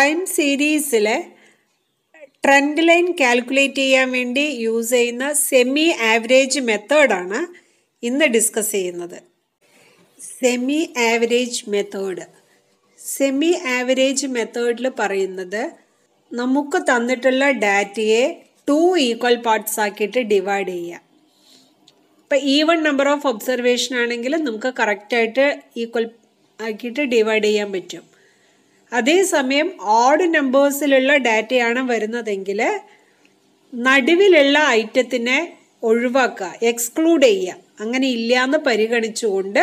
Time സീരീസിലെ trend line calculate ചെയ്യാൻ വേണ്ടി യൂസ് ചെയ്യുന്ന സെമി ആവറേജ് മെത്തേഡാണ് ഇന്ന് ഡിസ്കസ് ചെയ്യുന്നത്. സെമി ആവറേജ് മെത്തേഡിൽ പറയുന്നത് നമുക്ക് തന്നിട്ടുള്ള ഡാറ്റയെ 2 ഈക്വൽ പാർട്സ് ആക്കിയിട്ട് ഡിവൈഡ് ചെയ്യുക. ഇപ്പം ഈവൺ നമ്പർ ഓഫ് ഒബ്സർവേഷൻ ആണെങ്കിൽ നമുക്ക് കറക്റ്റായിട്ട് ഈക്വൽ ആക്കിയിട്ട് ഡിവൈഡ് ചെയ്യാൻ പറ്റും. അതേസമയം ഓഡ് നമ്പേഴ്സിലുള്ള ഡാറ്റയാണ് വരുന്നതെങ്കിൽ നടുവിലുള്ള ഐറ്റത്തിനെ ഒഴിവാക്കുക, എക്സ്ക്ലൂഡ് ചെയ്യുക. അങ്ങനെ ഇല്ലയെന്ന് പരിഗണിച്ചുകൊണ്ട്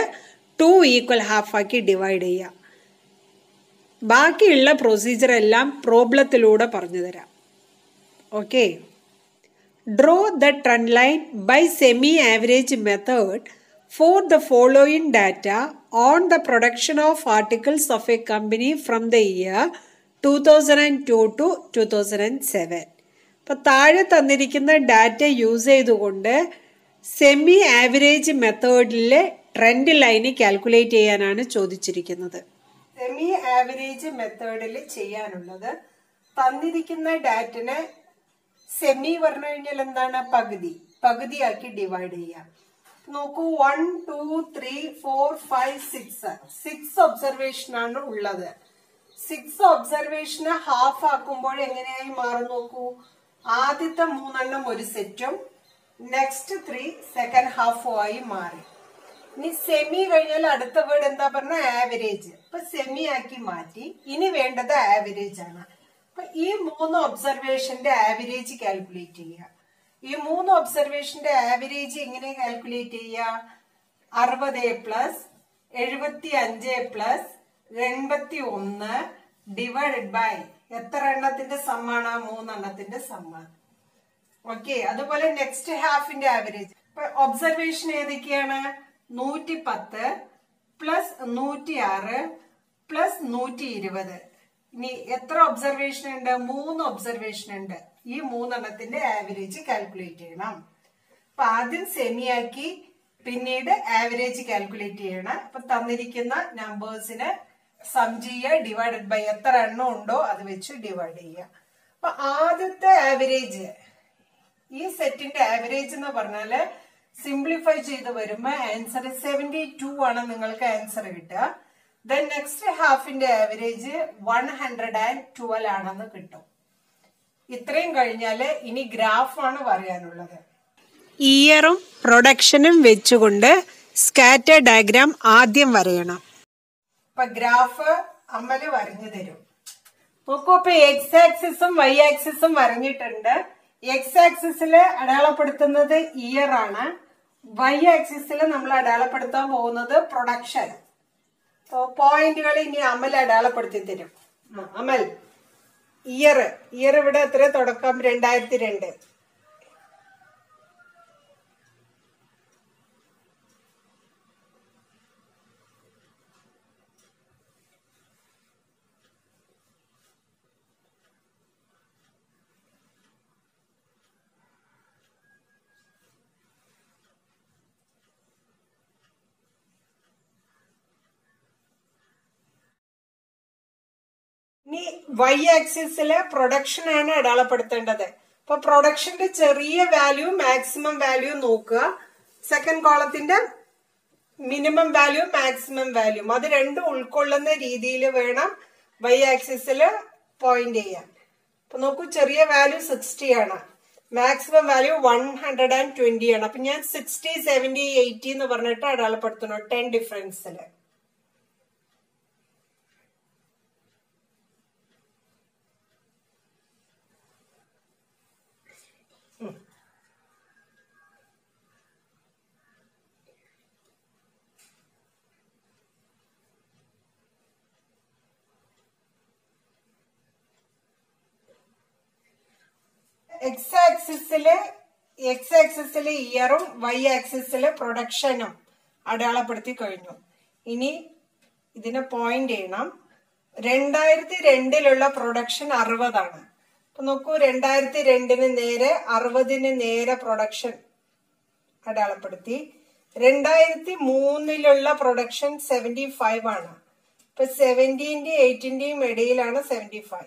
2 ഈക്വൽ ഹാഫ് ആക്കി ഡിവൈഡ് ചെയ്യുക. ബാക്കിയുള്ള പ്രൊസീജിയർ എല്ലാം പ്രോബ്ലത്തിലൂടെ പറഞ്ഞു തരാം. Okay, draw the trend line by semi average method for the following data on the production of articles of a company from the year 2002 to 2007. അപ്പോൾ താഴെ തന്നിരിക്കുന്ന ഡാറ്റ യൂസ് ചെയ്തുകൊണ്ട് സെമി ആവറേജ് മെത്തേഡിലെ ട്രെൻഡ് ലൈന് കാൽക്കുലേറ്റ് ചെയ്യാനാണ് ചോദിച്ചിരിക്കുന്നത്. Semi average മെത്തേഡിൽ ചെയ്യാനുള്ളത് തന്നിരിക്കുന്ന ഡാറ്റനെ സെമി പറഞ്ഞു കഴിഞ്ഞാൽ എന്താണ്, പകുതിയാക്കി ഡിവൈഡ് ചെയ്യാം. നോക്കൂ, 1 2 3 4 5 6 ഒബ്സർവേഷൻ ആണ് ഉള്ളത്. 6 ഒബ്സർവേഷന് ഹാഫ് ആക്കുമ്പോൾ എങ്ങനെയായി മാറും നോക്കൂ. ആദ്യത്തെ 3 ഒരു സെറ്റും നെക്സ്റ്റ് 3 സെക്കൻഡ് ഹാഫും ആയി മാറി. ഇനി സെമി കഴിഞ്ഞാൽ അടുത്ത വേർഡ് എന്താ പറഞ്ഞ, ആവറേജ്. ഇപ്പൊ സെമി ആക്കി മാറ്റി. ഇനി വേണ്ടത് ആവറേജ് ആണ്. അപ്പൊ ഈ 3 ഒബ്സർവേഷന്റെ ആവറേജ് കാൽക്കുലേറ്റ് ചെയ്യുക. ഈ 3 ഒബ്സർവേഷന്റെ ആവറേജ് എങ്ങനെ കാൽക്കുലേറ്റ് ചെയ്യുക? 60 പ്ലസ് 75 പ്ലസ് 81 ഡിവൈഡഡ് ബൈ എത്ര എണ്ണത്തിന്റെ സമ്മാണ്? 3 എണ്ണത്തിന്റെ സമ്മാണ്. ഓക്കെ, അതുപോലെ നെക്സ്റ്റ് ഹാഫിന്റെ ആവറേജ്. ഒബ്സർവേഷൻ ഏതൊക്കെയാണ്? 110 പ്ലസ് 106 പ്ലസ് 120. ഇനി എത്ര ഒബ്സർവേഷൻ ഉണ്ട്? 3 ഒബ്സർവേഷൻ ഉണ്ട്. ഈ 3 എണ്ണത്തിന്റെ ആവറേജ് കാൽക്കുലേറ്റ് ചെയ്യണം. അപ്പൊ ആദ്യം സെമി ആക്കി പിന്നീട് ആവറേജ് കാൽക്കുലേറ്റ് ചെയ്യണം. അപ്പൊ തന്നിരിക്കുന്ന നമ്പേഴ്സിന് സം ചെയ്യുക, ഡിവൈഡഡ് ബൈ എത്ര എണ്ണം ഉണ്ടോ അത് വെച്ച് ഡിവൈഡ് ചെയ്യുക. അപ്പൊ ആദ്യത്തെ ആവറേജ്, ഈ സെറ്റിന്റെ ആവറേജ് എന്ന് പറഞ്ഞാല് സിംപ്ലിഫൈ ചെയ്ത് വരുമ്പോ ആൻസർ 72 ആണ് നിങ്ങൾക്ക് ആൻസർ കിട്ടുക. ദെൻ നെക്സ്റ്റ് ഹാഫിന്റെ ആവറേജ് 112 ആണെന്ന് കിട്ടും. ഇത്രയും കഴിഞ്ഞാല് ഇനി ഗ്രാഫാണ് പറയാനുള്ളത്. ഇയറും പ്രൊഡക്ഷനും വെച്ചുകൊണ്ട് സ്കാറ്റർ ഡയഗ്രാം ആദ്യം വരയണം. ഇപ്പൊ ഗ്രാഫ് അമല് വരഞ്ഞു തരും. നോക്കൂ, ഇപ്പൊ എക്സ് ആക്സിസും വൈ ആക്സിസും വരഞ്ഞിട്ടുണ്ട്. എക്സ് ആക്സിസില് അടയാളപ്പെടുത്തുന്നത് ഇയർ ആണ്. വൈ ആക്സിസിൽ നമ്മൾ അടയാളപ്പെടുത്താൻ പോകുന്നത് പ്രൊഡക്ഷൻ. പോയിന്റുകൾ ഇനി അമൽ അടയാളപ്പെടുത്തി തരും. അമൽ, ഇയർ ഇവിടെ എത്ര തുടക്കം? 2002. ഇനി വൈ ആക്സിസില് പ്രൊഡക്ഷൻ ആണ് അടയാളപ്പെടുത്തേണ്ടത്. അപ്പൊ പ്രൊഡക്ഷന്റെ ചെറിയ വാല്യൂ മാക്സിമം വാല്യൂ നോക്കുക. സെക്കൻഡ് കോളത്തിന്റെ മിനിമം വാല്യൂ മാക്സിമം വാല്യൂ, അത് രണ്ടും ഉൾക്കൊള്ളുന്ന രീതിയിൽ വേണം വൈ ആക്സിസില് പോയിന്റ് ചെയ്യാൻ. അപ്പൊ നോക്കൂ, ചെറിയ വാല്യൂ 60 ആണ്, മാക്സിമം വാല്യൂ 120 ആണ്. അപ്പൊ ഞാൻ 60 70 80 എന്ന് പറഞ്ഞിട്ട് അടയാളപ്പെടുത്തണം 10 ഡിഫറൻസില്. എക്സ് ആക്സിസില് ഇയറും വൈ ആക്സിസില് പ്രൊഡക്ഷനും അടയാളപ്പെടുത്തി കഴിഞ്ഞു. ഇനി ഇതിനെ പോയിന്റ് ചെയ്യണം. 2002 പ്രൊഡക്ഷൻ 60 ആണ്. അപ്പൊ നോക്കൂ, 2002 നേരെ 60 നേരെ പ്രൊഡക്ഷൻ അടയാളപ്പെടുത്തി. 2003 പ്രൊഡക്ഷൻ 75 ആണ്. ഇപ്പൊ 70-ന്റെയും 80-ന്റെയും ഇടയിലാണ് 75.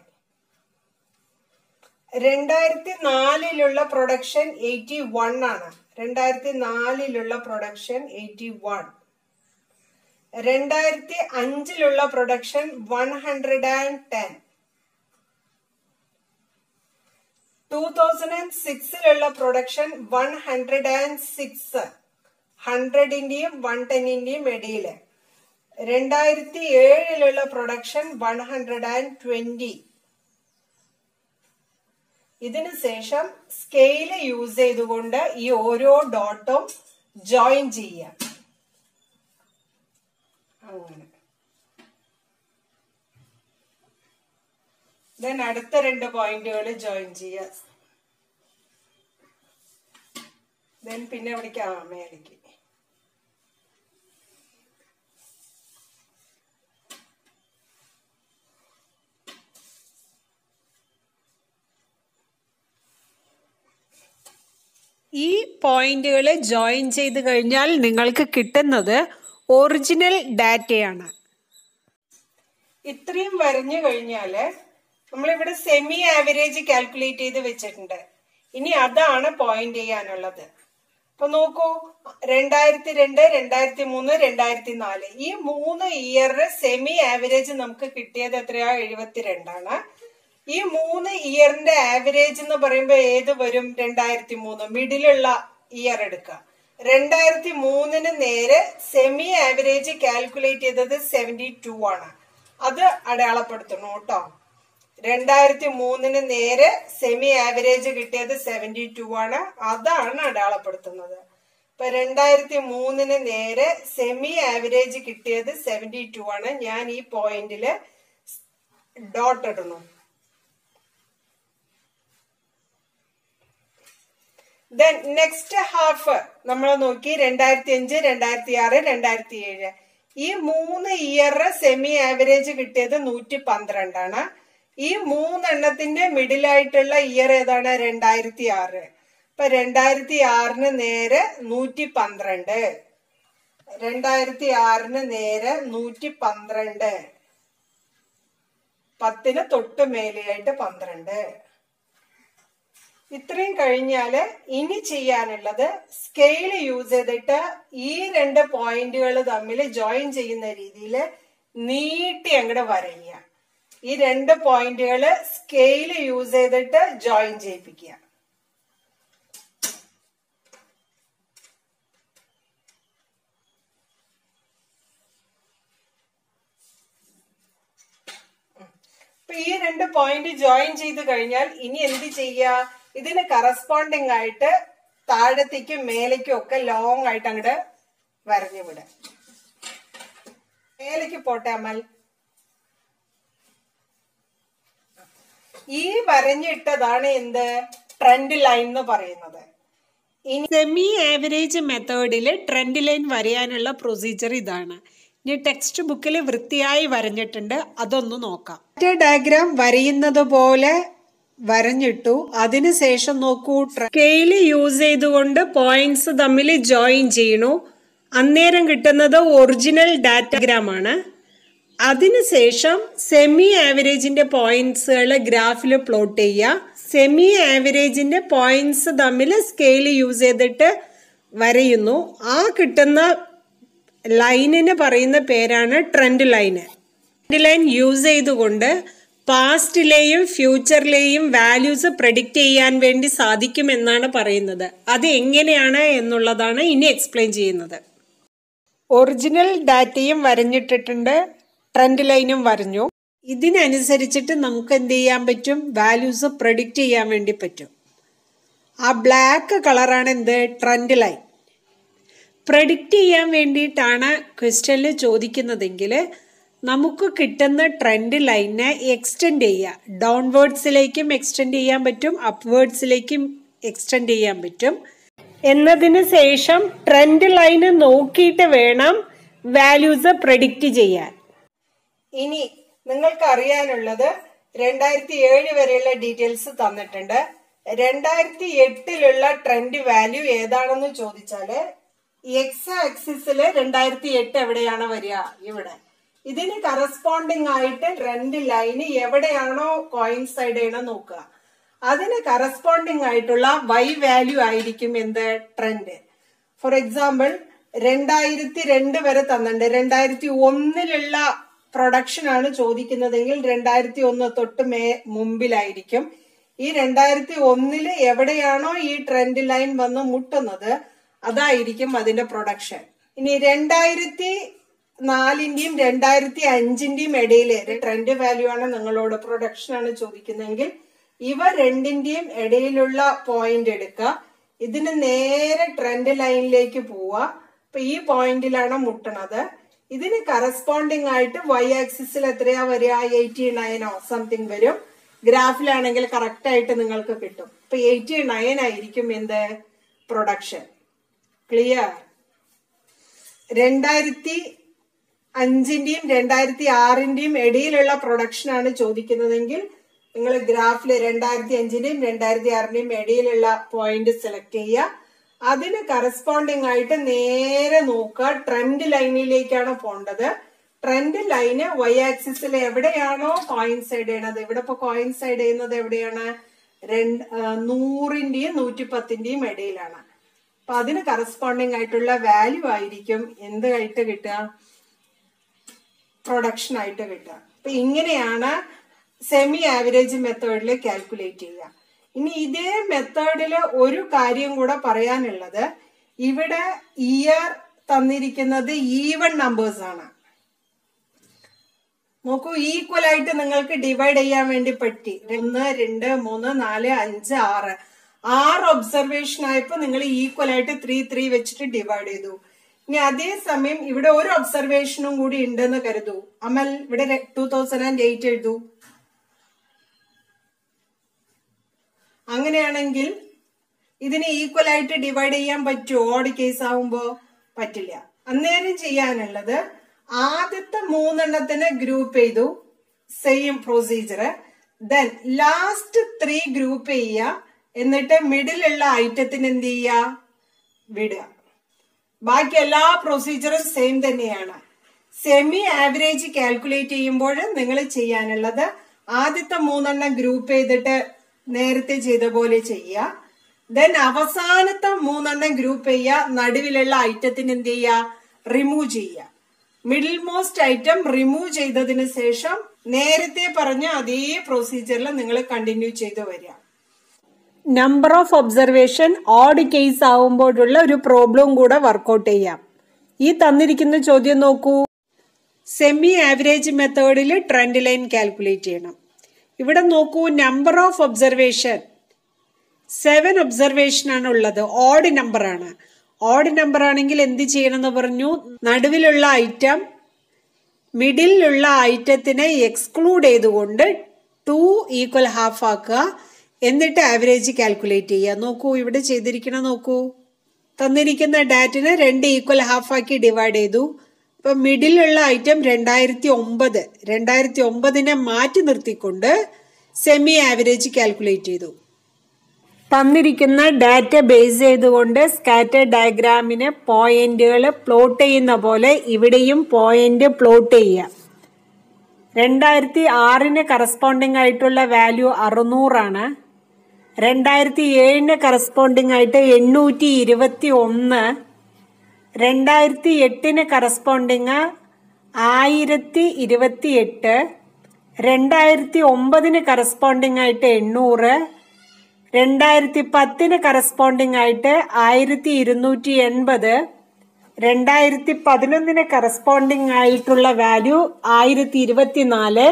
2004 പ്രൊഡക്ഷൻ 81 ആണ്. 2004 പ്രൊഡക്ഷൻ 81. 2005 പ്രൊഡക്ഷൻ 110. 2006 പ്രൊഡക്ഷൻ 106. 100-ന്റെയും 110-ന്റെയും ഇടയില്. 2007 പ്രൊഡക്ഷൻ 120. ഇതിനു ശേഷം സ്കെയില് യൂസ് ചെയ്തുകൊണ്ട് ഈ ഓരോ ഡോട്ടും ജോയിൻ ചെയ്യാം. അങ്ങനെ ദെൻ അടുത്ത 2 പോയിന്റുകൾ ജോയിൻ ചെയ്യാം. ദെൻ പിന്നെ എവിടേക്ക് മേലേക്ക്. ഈ പോയിന്റുകൾ ജോയിൻ ചെയ്ത് കഴിഞ്ഞാൽ നിങ്ങൾക്ക് കിട്ടുന്നത് ഒറിജിനൽ ഡാറ്റയാണ്. ഇത്രയും വരഞ്ഞു കഴിഞ്ഞാല് നമ്മളിവിടെ സെമി ആവറേജ് കാൽക്കുലേറ്റ് ചെയ്ത് വെച്ചിട്ടുണ്ട്. ഇനി അതാണ് പോയിന്റ് ചെയ്യാനുള്ളത്. അപ്പൊ നോക്കൂ, 2002, 2003, 2004 ഈ 3 ഇയർ സെമി ആവറേജ് നമുക്ക് കിട്ടിയത് എത്രയാ? 72 ഈ 3 ഇയറിന്റെ ആവറേജ് എന്ന് പറയുമ്പോ ഏത് വരും? 2003 മിഡിലുള്ള ഇയർ എടുക്കുക. 2003 നേരെ സെമി ആവറേജ് കാൽക്കുലേറ്റ് ചെയ്തത് 72 ആണ്. അത് അടയാളപ്പെടുത്തണം കേട്ടോ. 2003 നേരെ സെമി ആവറേജ് കിട്ടിയത് 72 ആണ്. അതാണ് അടയാളപ്പെടുത്തുന്നത്. ഇപ്പൊ 2003 നേരെ സെമി ആവറേജ് കിട്ടിയത് 72 ആണ്. ഞാൻ ഈ പോയിന്റില് ഡോട്ട് ഇടുന്നു. ദെൻ നെക്സ്റ്റ് ഹാഫ് നമ്മൾ നോക്കി 2005, 2006, 2007 ഈ 3 ഇയർ സെമി ആവറേജ് കിട്ടിയത് 112 ആണ്. ഈ 3 എണ്ണത്തിന്റെ മിഡിൽ ആയിട്ടുള്ള ഇയർ ഏതാണ്? 2006. ഇപ്പൊ 2006 നേരെ 112. 2006 നേരെ 112. 10 തൊട്ട് മേലെയായിട്ട് 12. ഇത്രയും കഴിഞ്ഞാല് ഇനി ചെയ്യാനുള്ളത് സ്കെയിൽ യൂസ് ചെയ്തിട്ട് ഈ 2 പോയിന്റുകൾ തമ്മിൽ ജോയിൻ ചെയ്യുന്ന രീതിയിൽ നീട്ടി അങ്ങോട്ട് വരയ്ക്കുക. ഈ 2 പോയിന്റുകൾ സ്കെയിൽ യൂസ് ചെയ്തിട്ട് ജോയിൻ ചെയ്യിപ്പിക്കുക. അപ്പൊ ഈ 2 പോയിന്റ് ജോയിൻ ചെയ്ത് കഴിഞ്ഞാൽ ഇനി എന്ത് ചെയ്യുക? ഇതിന് കറസ്പോണ്ടിങ് ആയിട്ട് താഴത്തേക്കും മേലേക്കും ഒക്കെ ലോങ് ആയിട്ട് അങ്ങോട്ട് വരഞ്ഞു വിടുക. മേലേക്ക് പോട്ടെ അമൽ. ഈ വരഞ്ഞിട്ടതാണ് എന്ത്? ട്രെൻഡ് ലൈൻ എന്ന് പറയുന്നത്. ഇനി സെമി ആവറേജ് മെത്തേഡില് ട്രെൻഡ് ലൈൻ വരയാനുള്ള പ്രൊസീജിയർ ഇതാണ്. ഇനി ടെക്സ്റ്റ് ബുക്കിൽ വൃത്തിയായി വരഞ്ഞിട്ടുണ്ട്, അതൊന്ന് നോക്കാം. ഡയഗ്രാം വരയുന്നത് പോലെ വരഞ്ഞിട്ടു. അതിനുശേഷം നോക്കൂ, സ്കെയില് യൂസ് ചെയ്തുകൊണ്ട് പോയിന്റ്സ് തമ്മിൽ ജോയിൻ ചെയ്യണു. അന്നേരം കിട്ടുന്നത് ഒറിജിനൽ ഡാറ്റാഗ്രാം ആണ്. അതിനുശേഷം സെമി ആവറേജിന്റെ പോയിന്റ്സുകൾ ഗ്രാഫിൽ പ്ലോട്ട് ചെയ്യുക. സെമി ആവറേജിന്റെ പോയിന്റ്സ് തമ്മിൽ സ്കെയില് യൂസ് ചെയ്തിട്ട് വരയുന്നു. ആ കിട്ടുന്ന ലൈനിന് പറയുന്ന പേരാണ് trend line. Trend line use ചെയ്തുകൊണ്ട് പാസ്റ്റിലെയും ഫ്യൂച്ചറിലെയും വാല്യൂസ് പ്രെഡിക്റ്റ് ചെയ്യാൻ വേണ്ടി സാധിക്കുമെന്നാണ് പറയുന്നത്. അത് എങ്ങനെയാണ് എന്നുള്ളതാണ് ഇനി എക്സ്പ്ലെയിൻ ചെയ്യുന്നത്. ഒറിജിനൽ ഡാറ്റയും വരഞ്ഞിട്ടിട്ടുണ്ട്, ട്രെൻഡ് ലൈനും വരഞ്ഞു. ഇതിനനുസരിച്ചിട്ട് നമുക്ക് എന്ത് ചെയ്യാൻ പറ്റും? വാല്യൂസ് പ്രെഡിക്റ്റ് ചെയ്യാൻ വേണ്ടി പറ്റും. ആ ബ്ലാക്ക് കളറാണ് എന്ത്? Trend line. പ്രെഡിക്റ്റ് ചെയ്യാൻ വേണ്ടിയിട്ടാണ് ക്വസ്റ്റ്യനിൽ ചോദിക്കുന്നതെങ്കിൽ നമുക്ക് കിട്ടുന്ന ട്രെൻഡ് ലൈനെ എക്സ്റ്റെൻഡ് ചെയ്യുക. ഡൗൺവേർഡ്സിലേക്കും എക്സ്റ്റെൻഡ് ചെയ്യാൻ പറ്റും, അപ്വേർഡ്സിലേക്കും എക്സ്റ്റെൻഡ് ചെയ്യാൻ പറ്റും. എന്നതിന് ശേഷം ട്രെൻഡ് ലൈന് നോക്കിയിട്ട് വേണം വാല്യൂസ് പ്രെഡിക്റ്റ് ചെയ്യാൻ. ഇനി നിങ്ങൾക്ക് അറിയാനുള്ളത് 2007 വരെയുള്ള ഡീറ്റെയിൽസ് തന്നിട്ടുണ്ട്. 2008 ട്രെൻഡ് വാല്യൂ ഏതാണെന്ന് ചോദിച്ചാല് എക്സ് ആക്സിസില് 2008 എവിടെയാണ് വരിക? ഇവിടെ. ഇതിന് കറസ്പോണ്ടിങ് ആയിട്ട് ട്രെൻഡ് ലൈന് എവിടെയാണോ കോയിൻസൈഡ് ചെയ്യണം നോക്കുക. അതിന് കറസ്പോണ്ടിങ് ആയിട്ടുള്ള y വാല്യൂ ആയിരിക്കും എന്ത് ട്രെൻഡ്. ഫോർ എക്സാമ്പിൾ 2002 വരെ തന്നിട്ടുണ്ട്. 2001 പ്രൊഡക്ഷൻ ആണ് ചോദിക്കുന്നതെങ്കിൽ 2001 തൊട്ട് മുമ്പിലായിരിക്കും. ഈ 2001 എവിടെയാണോ ഈ ട്രെൻഡ് ലൈൻ വന്ന് മുട്ടുന്നത് അതായിരിക്കും അതിന്റെ പ്രൊഡക്ഷൻ. ഇനി 2004ന്റെയും 2005ന്റെയും ഇടയില് ട്രെൻഡ് വാല്യൂ ആണ് നിങ്ങളോട് പ്രൊഡക്ഷൻ ആണ് ചോദിക്കുന്നതെങ്കിൽ ഇവ രണ്ടിന്റെയും ഇടയിലുള്ള പോയിന്റ് എടുക്കുക. ഇതിന് നേരെ ട്രെൻഡ് ലൈനിലേക്ക് പോവുക. അപ്പൊ ഈ പോയിന്റിലാണ് മുട്ടണത്. ഇതിന് കറസ്പോണ്ടിങ് ആയിട്ട് y ആക്സിസിൽ എത്രയാ വരിക? 89 സംതിങ് വരും. ഗ്രാഫിലാണെങ്കിൽ കറക്റ്റ് ആയിട്ട് നിങ്ങൾക്ക് കിട്ടും. അപ്പൊ 89 ആയിരിക്കും എന്ത് പ്രൊഡക്ഷൻ. ക്ലിയർ? 2005ന്റെയും 2006ന്റെയും ഇടയിലുള്ള പ്രൊഡക്ഷൻ ആണ് ചോദിക്കുന്നതെങ്കിൽ നിങ്ങൾ ഗ്രാഫിൽ 2005ന്റെയും 2006ന്റെയും ഇടയിലുള്ള പോയിന്റ് സെലക്ട് ചെയ്യുക. അതിന് കറസ്പോണ്ടിങ് ആയിട്ട് നേരെ നോക്കുക. ട്രെൻഡ് ലൈനിലേക്കാണ് പോണ്ടത്. ട്രെൻഡ് ലൈന് y ആക്സിസിൽ എവിടെയാണോ കോയിൻസൈഡ് ചെയ്യണത്, ഇവിടെ ഇപ്പൊ കോയിൻസൈഡ് ചെയ്യുന്നത് എവിടെയാണ്? 100ന്റെയും 110ന്റെയും ഇടയിലാണ്. അപ്പൊ അതിന് കറസ്പോണ്ടിങ് ആയിട്ടുള്ള വാല്യൂ ആയിരിക്കും എന്തായിട്ട് കിട്ടുക? പ്രൊഡക്ഷൻ ആയിട്ട് കിട്ടുക. അപ്പൊ ഇങ്ങനെയാണ് സെമി ആവറേജ് മെത്തേഡിൽ കാൽക്കുലേറ്റ് ചെയ്യുക. ഇനി ഇതേ മെത്തേഡിൽ ഒരു കാര്യം കൂടെ പറയാനുള്ളത്, ഇവിടെ ഇയർ തന്നിരിക്കുന്നത് ഈവൺ നമ്പേഴ്സ് ആണ്. നോക്കൂ, ഈക്വൽ ആയിട്ട് നിങ്ങൾക്ക് ഡിവൈഡ് ചെയ്യാൻ വേണ്ടി പറ്റി. 1, 2, 3, 4, 5, 6 6 ഒബ്സർവേഷൻ ആയപ്പോ നിങ്ങൾ ഈക്വൽ ആയിട്ട് 3, 3 വെച്ചിട്ട് ഡിവൈഡ് ചെയ്തു. ഇനി അതേസമയം ഇവിടെ ഒരു ഒബ്സർവേഷനും കൂടി ഉണ്ടെന്ന് കരുതൂ. അമൽ ഇവിടെ 2008 എഴുതൂ. അങ്ങനെയാണെങ്കിൽ ഇതിനെ ഈക്വൽ ആയിട്ട് ഡിവൈഡ് ചെയ്യാൻ പറ്റുമോ? ഓഡ് കേസ് ആവുമ്പോ പറ്റില്ല. അന്നേരം ചെയ്യാനുള്ളത് ആദ്യത്തെ 3 ഗ്രൂപ്പ് ചെയ്തു, same procedure. Then last 3 group ചെയ്യുക. എന്നിട്ട് മിഡിലുള്ള ഐറ്റത്തിന് എന്ത് ചെയ്യുക? വിടുക. ബാക്കി എല്ലാ പ്രൊസീജിയറും സെയിം തന്നെയാണ്. സെമി ആവറേജ് കാൽക്കുലേറ്റ് ചെയ്യുമ്പോൾ നിങ്ങൾ ചെയ്യാനുള്ളത് ആദ്യത്തെ 3 ഗ്രൂപ്പ് ചെയ്തിട്ട് നേരത്തെ ചെയ്ത പോലെ ചെയ്യുക. ദെൻ അവസാനത്തെ 3 ഗ്രൂപ്പ് ചെയ്യുക. നടുവിലുള്ള ഐറ്റത്തിന് എന്ത് ചെയ്യുക? റിമൂവ് ചെയ്യുക. മിഡിൽ മോസ്റ്റ് ഐറ്റം റിമൂവ് ചെയ്തതിന് ശേഷം നേരത്തെ പറഞ്ഞ അതേ പ്രൊസീജിയറിൽ നിങ്ങൾ കണ്ടിന്യൂ ചെയ്തു വരിക. Number of observation odd case ആവുമ്പോഴുള്ള ഒരു പ്രോബ്ലം കൂടെ വർക്കൗട്ട് ചെയ്യാം. ഈ തന്നിരിക്കുന്ന ചോദ്യം നോക്കൂ. സെമി ആവറേജ് മെത്തേഡിൽ ട്രെൻഡ് ലൈൻ കാൽക്കുലേറ്റ് ചെയ്യണം. ഇവിടെ നോക്കൂ, നമ്പർ ഓഫ് ഒബ്സർവേഷൻ 7 ഒബ്സർവേഷൻ ആണ് ഉള്ളത്. ഓഡ് നമ്പർ ആണ്. ഓഡ് നമ്പർ ആണെങ്കിൽ എന്ത് ചെയ്യണമെന്ന് പറഞ്ഞു? നടുവിലുള്ള ഐറ്റം മിഡിലുള്ള ഐറ്റത്തിനെ എക്സ്ക്ലൂഡ് ചെയ്തുകൊണ്ട് 2 ഈക്വൽ ഹാഫ് ആക്കുക. എന്നിട്ട് ആവറേജ് കാൽക്കുലേറ്റ് ചെയ്യുക. നോക്കൂ, ഇവിടെ ചെയ്തിരിക്കണ നോക്കൂ. തന്നിരിക്കുന്ന ഡാറ്റിനെ 2 ഈക്വൽ ഹാഫ് ആക്കി ഡിവൈഡ് ചെയ്തു. ഇപ്പൊ മിഡിലുള്ള ഐറ്റം 2009. 2009നെ മാറ്റി നിർത്തിക്കൊണ്ട് സെമി ആവറേജ് കാൽക്കുലേറ്റ് ചെയ്തു. തന്നിരിക്കുന്ന ഡാറ്റ ബേസ് ചെയ്തുകൊണ്ട് സ്കാറ്റർ ഡയഗ്രാമിന് പോയിന്റുകൾ പ്ലോട്ട് ചെയ്യുന്ന പോലെ ഇവിടെയും പോയിന്റ് പ്ലോട്ട് ചെയ്യുക. 2006 കറസ്പോണ്ടിങ് ആയിട്ടുള്ള വാല്യൂ 600 ആണ്. 2007 കറസ്പോണ്ടിങ് ആയിട്ട് 821. 2008 കറസ്പോണ്ടിങ് 1028. 2009 കറസ്പോണ്ടിങ് ആയിട്ട് 800. 2010 കറസ്പോണ്ടിങ് ആയിട്ട് 1280. 2011 കറസ്പോണ്ടിങ് ആയിട്ടുള്ള വാല്യൂ 1024.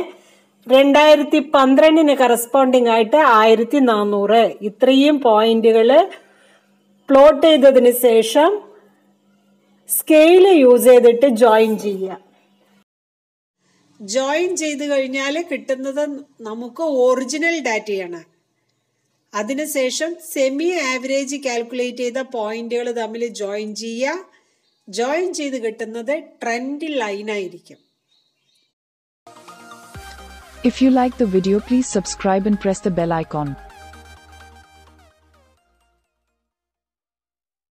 2012 കറസ്പോണ്ടിങ് ആയിട്ട് 1400. ഇത്രയും പോയിന്റുകൾ പ്ലോട്ട് ചെയ്തതിന് ശേഷം സ്കെയില് യൂസ് ചെയ്തിട്ട് ജോയിൻ ചെയ്യുക. ജോയിൻ ചെയ്ത് കഴിഞ്ഞാൽ കിട്ടുന്നത് നമുക്ക് ഒറിജിനൽ ഡാറ്റയാണ്. അതിനുശേഷം സെമി ആവറേജ് കാൽക്കുലേറ്റ് ചെയ്ത പോയിന്റുകൾ തമ്മിൽ ജോയിൻ ചെയ്യുക. ജോയിൻ ചെയ്ത് കിട്ടുന്നത് ട്രെൻഡ് ലൈൻ ആയിരിക്കും. If you like the video, please subscribe and press the bell icon.